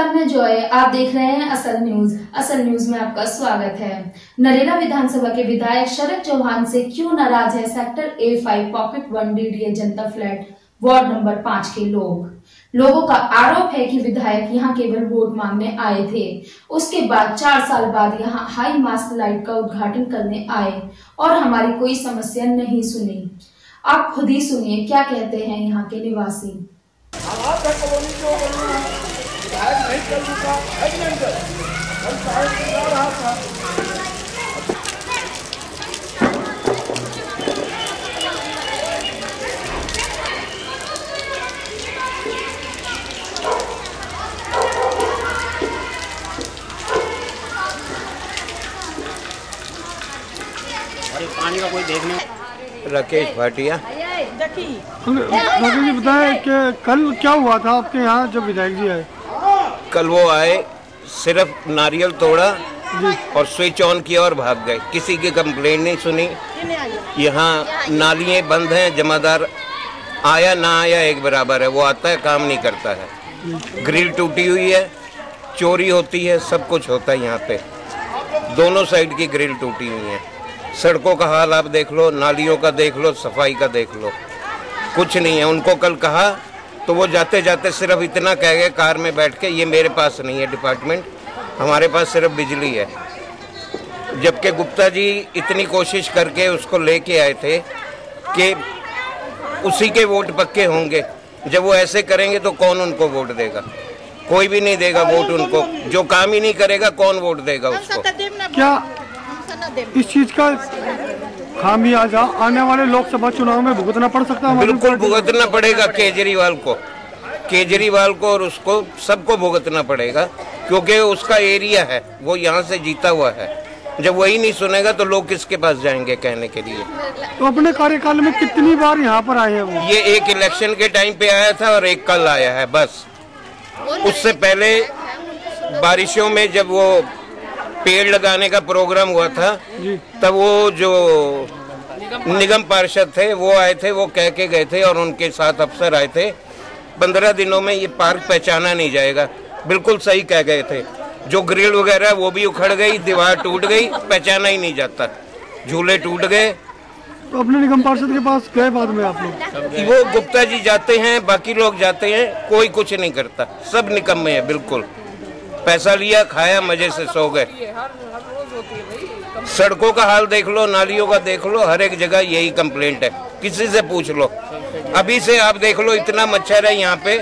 नमस्कार, मैं जॉय। आप देख रहे हैं असल न्यूज। असल न्यूज में आपका स्वागत है। नरेला विधानसभा के विधायक शरद चौहान से क्यों नाराज है सेक्टर A5 पॉकेट 1 DDA जनता फ्लैट वार्ड नंबर 5 के लोगों का आरोप है कि विधायक यहां केवल वोट मांगने आए थे। उसके बाद 4 साल बाद यहां हाई मास्ट लाइट का उद्घाटन करने आए और हमारी कोई समस्या नहीं सुनी। आप खुद ही सुनिए क्या कहते हैं यहाँ के निवासी। पानी का कोई देखने। राकेश भाटिया। राकेश जी बताएं कि कल क्या हुआ था आपके यहाँ जब विधायक जी आए? कल वो आए, सिर्फ नारियल तोड़ा और स्विच ऑन किया और भाग गए। किसी की कंप्लेंट नहीं सुनी। यहाँ नालियाँ बंद हैं, जमादार आया ना आया एक बराबर है। वो आता है, काम नहीं करता है। ग्रिल टूटी हुई है, चोरी होती है, सब कुछ होता है यहाँ पे। दोनों साइड की ग्रिल टूटी हुई है। सड़कों का हाल आप देख लो, नालियों का देख लो, सफाई का देख लो, कुछ नहीं है। उनको कल कहा तो वो जाते जाते सिर्फ इतना कह गए कार में बैठ के, ये मेरे पास नहीं है डिपार्टमेंट, हमारे पास सिर्फ बिजली है। जबकि गुप्ता जी इतनी कोशिश करके उसको लेके आए थे कि उसी के वोट पक्के होंगे। जब वो ऐसे करेंगे तो कौन उनको वोट देगा? कोई भी नहीं देगा वोट उनको। जो काम ही नहीं करेगा कौन वोट देगा उसको? क्या इस चीज का खामियाजा आने वाले लोकसभा चुनाव में भुगतना पड़ सकता है? बिल्कुल भुगतना पड़ेगा केजरीवाल को और उसको सबको भुगतना पड़ेगा, क्योंकि उसका एरिया है, वो यहाँ से जीता हुआ है। जब वही नहीं सुनेगा तो लोग किसके पास जाएंगे कहने के लिए? तो अपने कार्यकाल में कितनी बार यहाँ पर आए हैं वो? ये एक इलेक्शन के टाइम पे आया था और एक कल आया है बस। उससे पहले बारिशों में जब वो पेड़ लगाने का प्रोग्राम हुआ था तब वो जो निगम पार्षद थे वो आए थे, वो कह के गए थे और उनके साथ अफसर आए थे 15 दिनों में ये पार्क पहचाना नहीं जाएगा। बिल्कुल सही कह गए थे। जो ग्रिल वगैरह वो भी उखड़ गई, दीवार टूट गई, पहचाना ही नहीं जाता, झूले टूट गए। तो अपने निगम पार्षद के पास गए बाद में आप लोग? वो गुप्ता जी जाते हैं, बाकी लोग जाते हैं, कोई कुछ नहीं करता, सब निकम्मे हैं बिल्कुल। पैसा लिया, खाया, मजे से सो गए। सड़कों का हाल देख लो, नालियों का देख लो, हर एक जगह यही कंप्लेंट है, किसी से पूछ लो। अभी से आप देख लो, इतना मच्छर है यहाँ पे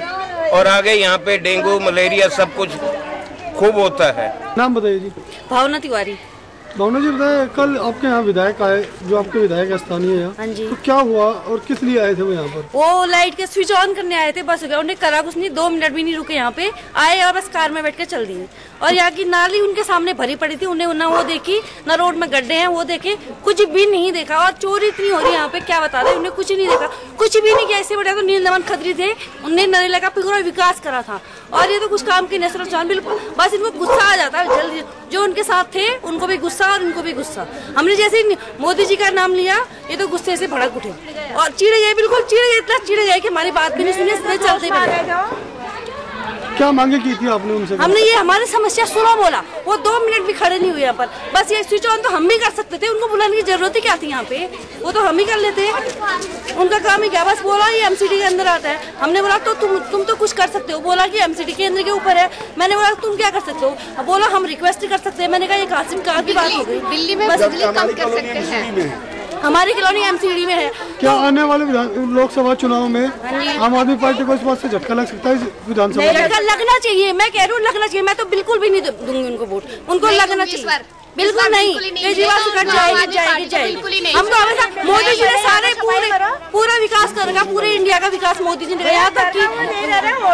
और आगे यहाँ पे डेंगू मलेरिया सब कुछ खूब होता है। नाम बताइए जी। भावना तिवारी। भावना जी बताए, कल आपके यहाँ विधायक आए, जो आपके विधायक स्थानीय है, हाँ जी, तो क्या हुआ और किस लिए आए थे वो यहाँ पर? वो लाइट के स्विच ऑन करने आए थे, बस उन्हें करा कुछ नहीं, 2 मिनट भी नहीं रुके, यहाँ पे आए और बस कार में बैठ के चल दिए। और यहाँ की नाली उनके सामने भरी पड़ी थी, उन्हें ना वो देखी, ना रोड में गड्ढे हैं वो देखे, कुछ भी नहीं देखा। और चोरी इतनी हो रही है यहाँ पे, क्या बता रहे, उन्हें कुछ नहीं देखा, कुछ भी नहीं किया। ऐसे बड़ा तो नील नमन खत्री थे, उन्हें नरेला का पूरा विकास करा था और ये तो कुछ काम के नसर चांद। बिल्कुल बस इनको गुस्सा आ जाता है जल्दी, जो उनके साथ थे उनको भी गुस्सा और उनको भी गुस्सा। हमने जैसे मोदी जी का नाम लिया, ये तो गुस्से से भड़क उठे और चिढ़ गए, बिल्कुल चिढ़ गए, इतना चिढ़ गए कि हमारी बात भी नहीं सुनी, चलते भी। क्या मांगे की थी आपने उनसे? हमने ये हमारी समस्या सुनो बोला, वो 2 मिनट भी खड़े नहीं हुए यहाँ पर। बस ये स्विच ऑन तो हम भी कर सकते थे, उनको बुलाने की जरूरत ही क्या थी यहाँ पे? वो तो हम ही कर लेते, उनका काम ही क्या। बस बोला ये एमसीडी के अंदर आता है, हमने बोला तो तुम तो कुछ कर सकते हो, बोला कि एमसीडी के अंदर के ऊपर है। मैंने बोला तुम क्या कर सकते हो, बोला हम रिक्वेस्ट कर सकते हैं। मैंने कहा ये कासिम कार की बात हो गई, दिल्ली में बिजली कम कर सकते हैं, हमारी कॉलोनी एमसीडी में है। क्या आने वाले लोकसभा चुनाव में आम आदमी पार्टी को इस बात से झटका लग सकता है विधानसभा? लगना चाहिए, मैं कह रही हूँ लगना चाहिए। मैं तो बिल्कुल भी नहीं दूंगी उनको वोट, उनको लगना चाहिए। बिल्कुल नहीं, केजरीवाल से कट जाएगी। हम तो हमेशा मोदी जी ने सारे पूरा विकास करेगा, पूरे इंडिया का विकास मोदी जी ने, यहाँ तक कि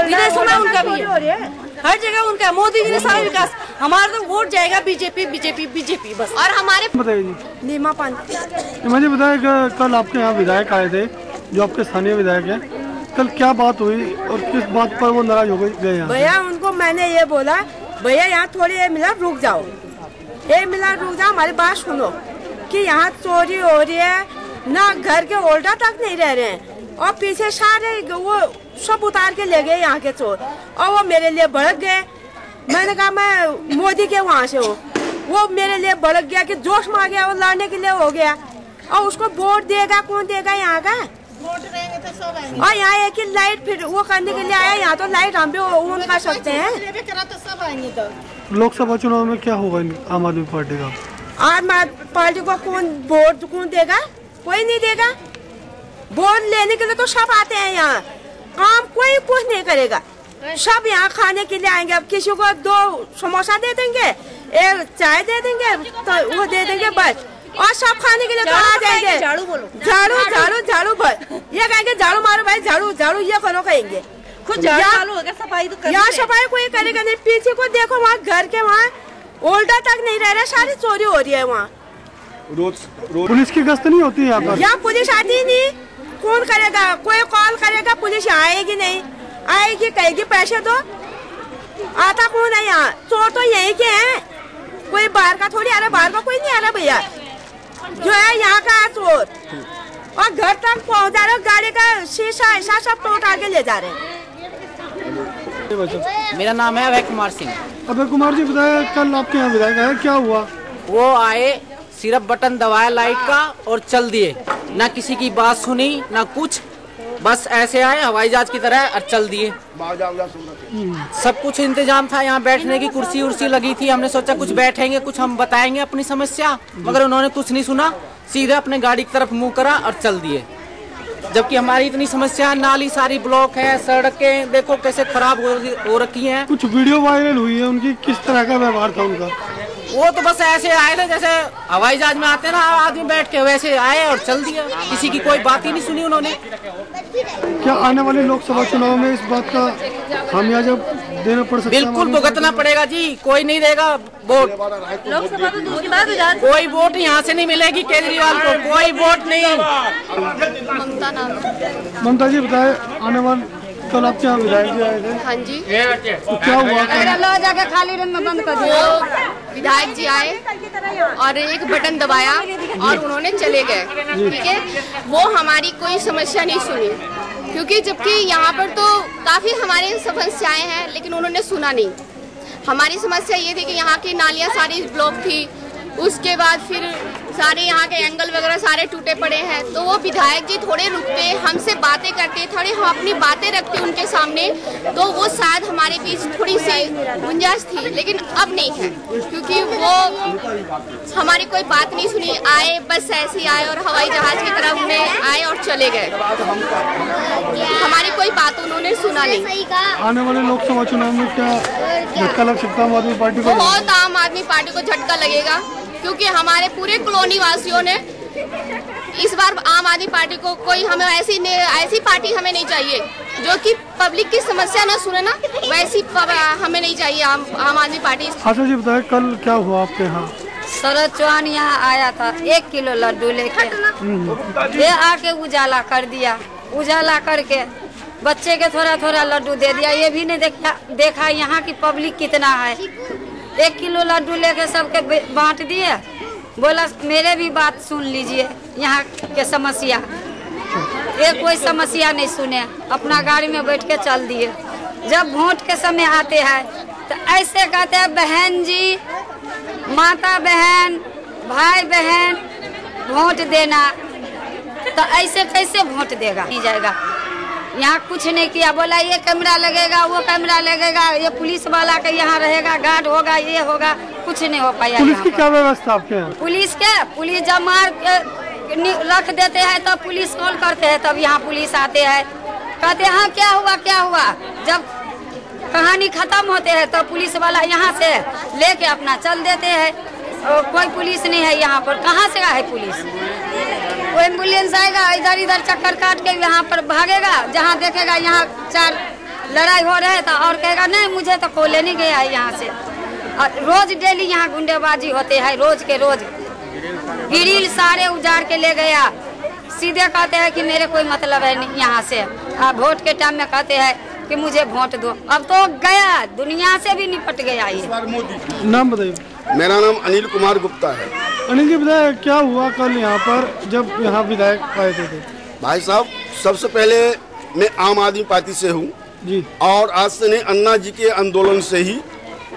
विदेशों में उनका भी है, हर जगह उनका। मोदी जी ने सारा विकास, हमारा तो वोट जाएगा बीजेपी बीजेपी बीजेपी बस। और हमारे बताइए जी। नीमा पान मुझे बताया कि कल आपके यहाँ विधायक आए थे, जो आपके स्थानीय विधायक है, कल क्या बात हुई और किस बात पर वो नाराज हो गए? भैया उनको मैंने ये बोला, भैया यहाँ थोड़ी ये मिला रुक जाओ, हमारी बात सुनो कि यहाँ चोरी हो रही है, ना घर के ओल्डा तक नहीं रह रहे हैं और पीछे सारे वो सब उतार के ले गए यहाँ के चोर और वो मेरे लिए भड़क गए मैंने कहा मैं मोदी के वहाँ से हूँ। वो मेरे लिए भड़क गया कि जोश में आ गया, वो लड़ने के लिए हो गया। और उसको वोट देगा कौन देगा यहाँ का? और यहाँ एक ही लाइट फिर वो करने के लिए आया, यहाँ तो लाइट हम भी ऑन कर सकते हैं। लोकसभा चुनाव में क्या होगा आम आदमी पार्टी का? आम आदमी पार्टी को कौन देगा? कोई नहीं देगा। वोट लेने के लिए तो सब आते हैं यहाँ, काम कोई कुछ नहीं करेगा। सब यहाँ खाने के लिए आएंगे। अब किसी को 2 समोसा दे देंगे, 1 चाय दे देंगे, तो वो दे देंगे बस। और सब खाने के लिए तो आ जाएंगे। झाड़ू बोलो, झाड़ू झाड़ू झाड़ू बस। ये कहेंगे झाड़ू मारो भाई, झाड़ू झाड़ू ये करो कहेंगे। खुद झाड़ू होगा, सफाई तो यहाँ सफाई कोई करेगा नहीं। पीछे को देखो, वहाँ घर के वहाँ ओल्डा तक नहीं रह रहा, सारी चोरी हो रही है वहाँ। रोज पुलिस की गश्त नहीं होती यहाँ पर? यहाँ पुलिस आती नहीं। कौन करेगा? कोई कॉल करेगा, पुलिस आएगी नहीं। आएगी कहेगी पैसे दो, आता कौन है यहाँ? चोर तो यही के हैं, कोई बाहर का थोड़ी आ रहा, बाहर का कोई नहीं आ रहा भैया। जो है यहाँ का है चोर, और घर तक पहुँचा रहे, गाड़ी का शीशा ऐसा सब तो उठा के ले जा रहे हैं। मेरा नाम है अभय कुमार सिंह। अभय कुमार जी, बताया कल आपके यहाँ विधायक आए, क्या हुआ? वो आए, सिर्फ बटन दबाया लाइट का और चल दिए, ना किसी की बात सुनी ना कुछ, बस ऐसे आए हवाई जहाज की तरह और चल दिए। सब कुछ इंतजाम था, यहाँ बैठने की कुर्सी उर्सी लगी थी। हमने सोचा कुछ बैठेंगे, कुछ हम बताएंगे अपनी समस्या, मगर उन्होंने कुछ नहीं सुना, सीधे अपने गाड़ी की तरफ मुंह करा और चल दिए। जबकि हमारी इतनी समस्या, नाली सारी ब्लॉक है, सड़कें देखो कैसे खराब हो रखी हैं। कुछ वीडियो वायरल हुई है उनकी, किस तरह का व्यवहार था उनका? वो तो बस ऐसे आए थे जैसे हवाई जहाज में आते ना आदमी बैठ के, वैसे आए और चल दिया। किसी की कोई बात ही नहीं सुनी उन्होंने। क्या आने वाले लोकसभा चुनाव में इस बात का खामियाजा देना पड़ सकता है? बिल्कुल भुगतना पड़ेगा जी, कोई नहीं देगा वोट। लोकसभा तो दूसरी बात हो जाती, कोई वोट यहाँ से नहीं मिलेगी केजरीवाल को, कोई वोट नहीं। ममता जी बताए, आने वाले कल आपके यहाँ विधायक जी आए थे? हाँ जी। तो क्या हुआ? जाके खाली रूम में बंद कर दिया। विधायक जी आए और एक बटन दबाया और उन्होंने चले गए, ठीक है। वो हमारी कोई समस्या नहीं सुनी, क्योंकि जबकि यहाँ पर तो काफी हमारी समस्याएं हैं, लेकिन उन्होंने सुना नहीं। हमारी समस्या ये थी कि यहाँ की नालियाँ सारी ब्लॉक थी, उसके बाद फिर सारे यहाँ के एंगल वगैरह सारे टूटे पड़े हैं। तो वो विधायक जी थोड़े रुकते, हमसे बातें करते, थोड़ी हम अपनी बातें रखते उनके सामने, तो वो शायद हमारे बीच थोड़ी सी गुंजाइश थी, लेकिन अब नहीं है, क्योंकि वो हमारी कोई बात नहीं सुनी। आए बस ऐसे ही आए और हवाई जहाज की तरह उन्हें आए और चले गए। हमारी कोई बात उन्होंने सुना नहीं। आने वाले लोकसभा चुनाव में क्या झटका लग सकता है आम आदमी पार्टी को? बहुत आम आदमी पार्टी को झटका लगेगा, क्योंकि हमारे पूरे कॉलोनी वासियों ने इस बार आम आदमी पार्टी को, कोई हमें ऐसी पार्टी हमें नहीं चाहिए जो कि पब्लिक की समस्या न सुने ना, वैसी हमें नहीं चाहिए आम आदमी पार्टी। आशा जी बताए, कल क्या हुआ आपके यहाँ? शरद चौहान यहाँ आया था 1 किलो लड्डू लेके, ये आके उजाला कर दिया। उजाला करके बच्चे के थोड़ा थोड़ा लड्डू दे दिया। ये भी नहीं देखा यहाँ की पब्लिक कितना है। 1 किलो लड्डू लेके सबके बांट दिए। बोला मेरे भी बात सुन लीजिए, यहाँ के समस्या। ये कोई समस्या नहीं सुने, अपना गाड़ी में बैठ के चल दिए। जब वोट के समय आते हैं तो ऐसे कहते हैं, बहन जी, माता बहन, भाई बहन, वोट देना। तो ऐसे कैसे वोट देगा? नहीं जाएगा। यहाँ कुछ नहीं किया। बोला ये कैमरा लगेगा, वो कैमरा लगेगा, ये पुलिस वाला का यहाँ रहेगा, गार्ड होगा, ये होगा, कुछ नहीं हो पाया। पुलिस की क्या व्यवस्था आपके यहाँ? पुलिस जब मार रख देते हैं तब पुलिस कॉल करते हैं, तब यहाँ पुलिस आते हैं, कहते हैं हाँ क्या हुआ क्या हुआ। जब कहानी खत्म होते है तो पुलिस वाला यहाँ से लेके अपना चल देते हैं। कोई पुलिस नहीं है यहाँ पर। कहाँ से है पुलिस? वो एम्बुलेंस आएगा, इधर इधर चक्कर काट के यहाँ पर भागेगा, जहाँ देखेगा यहाँ 4 लड़ाई हो रहे था और कहेगा नहीं मुझे तो कोई लेने गया है यहाँ से। और रोज डेली यहाँ गुंडेबाजी होते हैं, रोज के रोज। ग्रिल सारे उजाड़ के ले गया। सीधे कहते हैं कि मेरे कोई मतलब है नहीं यहाँ से। वोट के टाइम में कहते हैं कि मुझे वोट दो। अब तो गया, दुनिया से भी निपट गया ये। नाम बताइए। मेरा नाम अनिल कुमार गुप्ता है। अनिल जी बताइए, क्या हुआ कल यहाँ पर जब यहाँ विधायक आए थे? भाई साहब, सबसे पहले मैं आम आदमी पार्टी से हूँ जी, और आज से नहीं, अन्ना जी के आंदोलन से ही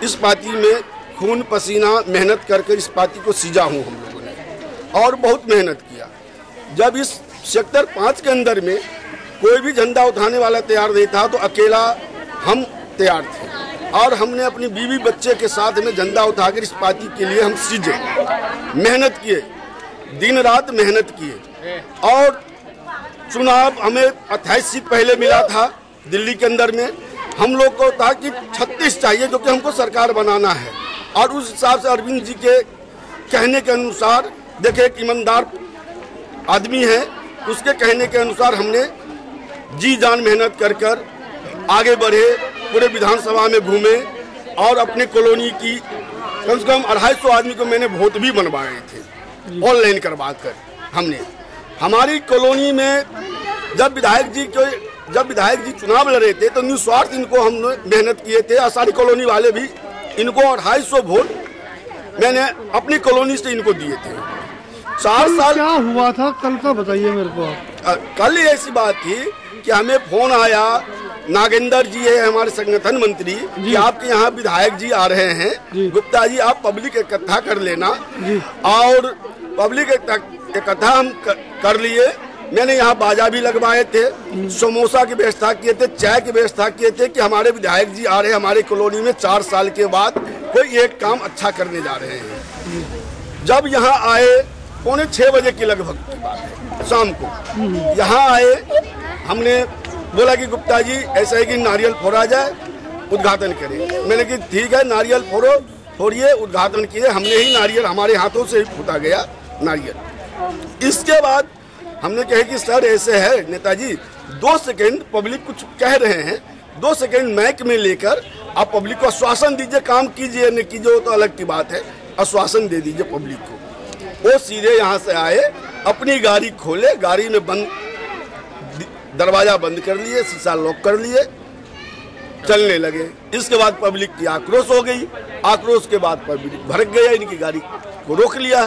इस पार्टी में खून पसीना मेहनत करके इस पार्टी को सींचा हूँ हम लोगों ने, और बहुत मेहनत किया। जब इस सेक्टर 5 के अंदर में कोई भी झंडा उठाने वाला तैयार नहीं था तो अकेला हम तैयार थे, और हमने अपनी बीवी बच्चे के साथ में झंडा उठाकर इस पार्टी के लिए हम सींचे, मेहनत किए, दिन रात मेहनत किए। और चुनाव हमें 28 सीट पहले मिला था दिल्ली के अंदर में, हम लोग को था कि 36 चाहिए जो कि हमको सरकार बनाना है, और उस हिसाब से अरविंद जी के कहने के अनुसार, देखिए एक ईमानदार आदमी है, उसके कहने के अनुसार हमने जी जान मेहनत कर कर आगे बढ़े, पूरे विधानसभा में घूमे और अपने कॉलोनी की कम से कम 250 आदमी को मैंने वोट भी बनवाए थे ऑनलाइन करवा कर। हमने हमारी कॉलोनी में जब विधायक जी चुनाव लड़ रहे थे तो निस्वार्थ इनको हमने मेहनत किए थे, और सारी कॉलोनी वाले भी इनको 250 वोट मैंने अपनी कॉलोनी से इनको दिए थे। 4 साल क्या हुआ था कल का बताइए मेरे को। कल ही ऐसी बात थी कि हमें फोन आया, नागेंद्र जी है हमारे संगठन मंत्री, कि आपके यहाँ विधायक जी आ रहे हैं, गुप्ता जी आप पब्लिक इकट्ठा कर लेना। और पब्लिक इकट्ठा हम कर लिए। मैंने यहाँ बाजा भी लगवाए थे, समोसा की व्यवस्था किए थे, चाय की व्यवस्था किए थे कि हमारे विधायक जी आ रहे हैं हमारे कॉलोनी में, 4 साल के बाद कोई एक काम अच्छा करने जा रहे हैं। जब यहाँ आए 5:45 बजे की लगभग की बात है, शाम को यहाँ आए, हमने बोला कि गुप्ता जी ऐसा है कि नारियल फोड़ा जाए, उद्घाटन करें। मैंने कि ठीक है नारियल फोड़िए, उद्घाटन किए। हमने ही नारियल, हमारे हाथों से ही फूटा गया नारियल। इसके बाद हमने कहे कि सर ऐसे है नेताजी, 2 सेकंड पब्लिक कुछ कह रहे हैं, 2 सेकंड माइक में लेकर आप पब्लिक को आश्वासन दीजिए, काम कीजिए न कीजिए वो तो अलग की बात है, आश्वासन दे दीजिए पब्लिक को। वो सीधे यहाँ से आए, अपनी गाड़ी खोले, गाड़ी में बंद, दरवाजा बंद कर लिए, शीशा लॉक कर लिए, चलने लगे। इसके बाद पब्लिक की आक्रोश हो गई, आक्रोश के बाद पब्लिक भड़क गया, इनकी गाड़ी को रोक लिया।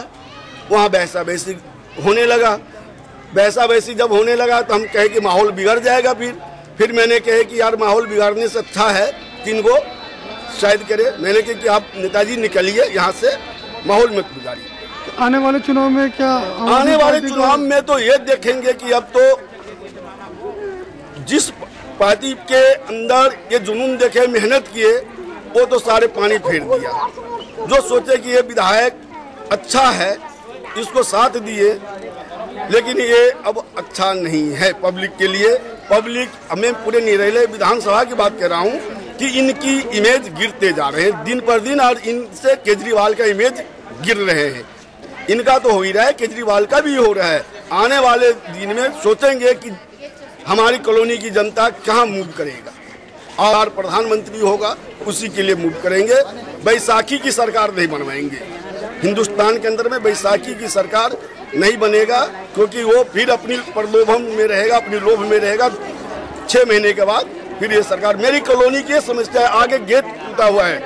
वहाँ बहसा बहसी होने लगा। बहसा बहसी जब होने लगा तो हम कहे कि माहौल बिगड़ जाएगा। फिर मैंने कहे कि यार माहौल बिगाड़ने से अच्छा है कि इनको शायद करे। मैंने कहा कि आप नेताजी निकलिए यहाँ से, माहौल मत बिगाड़िए। आने वाले चुनाव में क्या? आने वाले चुनाव में तो ये देखेंगे कि अब तो जिस पार्टी के अंदर ये जुनून देखे, मेहनत किए, वो तो सारे पानी फेर दिया। जो सोचे कि ये विधायक अच्छा है, इसको साथ दिए, लेकिन ये अब अच्छा नहीं है पब्लिक के लिए। पब्लिक, हमें पूरे निरेले विधानसभा की बात कर रहा हूँ कि इनकी इमेज गिरते जा रहे हैं दिन पर दिन, और इनसे केजरीवाल का इमेज गिर रहे हैं। इनका तो हो ही रहा है, केजरीवाल का भी हो रहा है। आने वाले दिन में सोचेंगे कि हमारी कॉलोनी की जनता कहाँ मूव करेगा, और प्रधानमंत्री होगा उसी के लिए मूव करेंगे। बैसाखी की सरकार नहीं बनवाएंगे हिंदुस्तान के अंदर में, बैसाखी की सरकार नहीं बनेगा, क्योंकि वो फिर अपनी प्रलोभन में रहेगा, अपनी लोभ में रहेगा। 6 महीने के बाद फिर ये सरकार। मेरी कॉलोनी की समस्या है, आगे गेट टूटा हुआ है,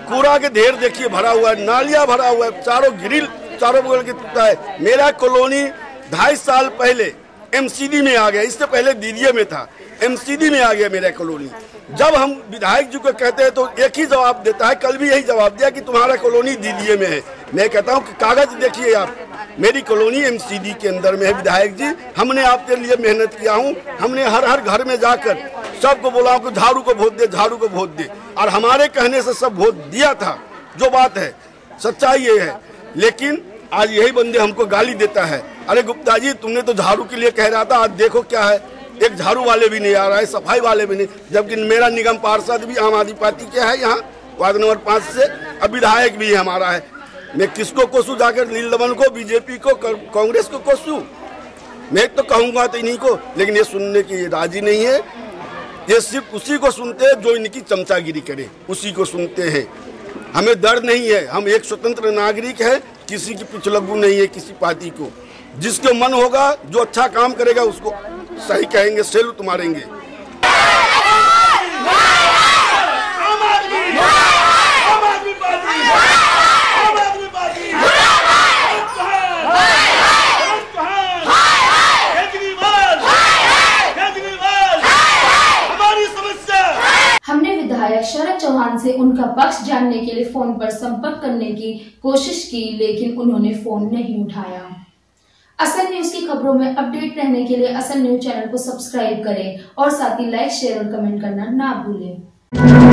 कूड़ा के ढेर देखिए भरा हुआ है, नालियाँ भरा हुआ है, चारों ग्रिल चारों बगल के टूटा है। मेरा कॉलोनी 2.5 साल पहले MCD में आ गया, इससे पहले DDA में था, MCD में आ गया मेरा कॉलोनी। जब हम विधायक जी को कहते हैं तो एक ही जवाब देता है, कल भी यही जवाब दिया कि तुम्हारा कॉलोनी DDA में है। मैं कहता हूँ कि कागज देखिए आप, मेरी कॉलोनी MCD के अंदर में है। विधायक जी, हमने आपके लिए मेहनत किया हूँ, हमने हर घर में जाकर सबको बोला कि झाड़ू को वोट दे, झाड़ू को वोट दे, और हमारे कहने से सब वोट दिया था। जो बात है, सच्चाई ये है। लेकिन आज यही बंदे हमको गाली देता है, अरे गुप्ता जी तुमने तो झाड़ू के लिए कह रहा था, आज देखो क्या है, एक झाड़ू वाले भी नहीं आ रहा है, सफाई वाले भी नहीं। जबकि मेरा निगम पार्षद भी आम आदमी पार्टी के है यहाँ वार्ड नंबर 5 से, अब विधायक भी हमारा है। मैं किसको कोसू जाकर? नीलदमन को, बीजेपी को, कांग्रेस को कोसू? मैं तो कहूँगा तो इन्हीं को, लेकिन ये सुनने की राजी नहीं है। ये सिर्फ उसी को सुनते हैं जो इनकी चमचागिरी करे, उसी को सुनते हैं। हमें डर नहीं है, हम एक स्वतंत्र नागरिक है, किसी की पिछलग्गू नहीं है किसी पार्टी को। जिसके मन होगा, जो अच्छा काम करेगा उसको सही कहेंगे, सैल्यूट मारेंगे। हमने विधायक विधायक शरद चौहान से उनका पक्ष जानने के लिए फोन पर संपर्क करने की कोशिश की, लेकिन उन्होंने फोन नहीं उठाया। असल न्यूज की खबरों में अपडेट रहने के लिए असल न्यूज चैनल को सब्सक्राइब करें और साथ ही लाइक, शेयर और कमेंट करना ना भूलें।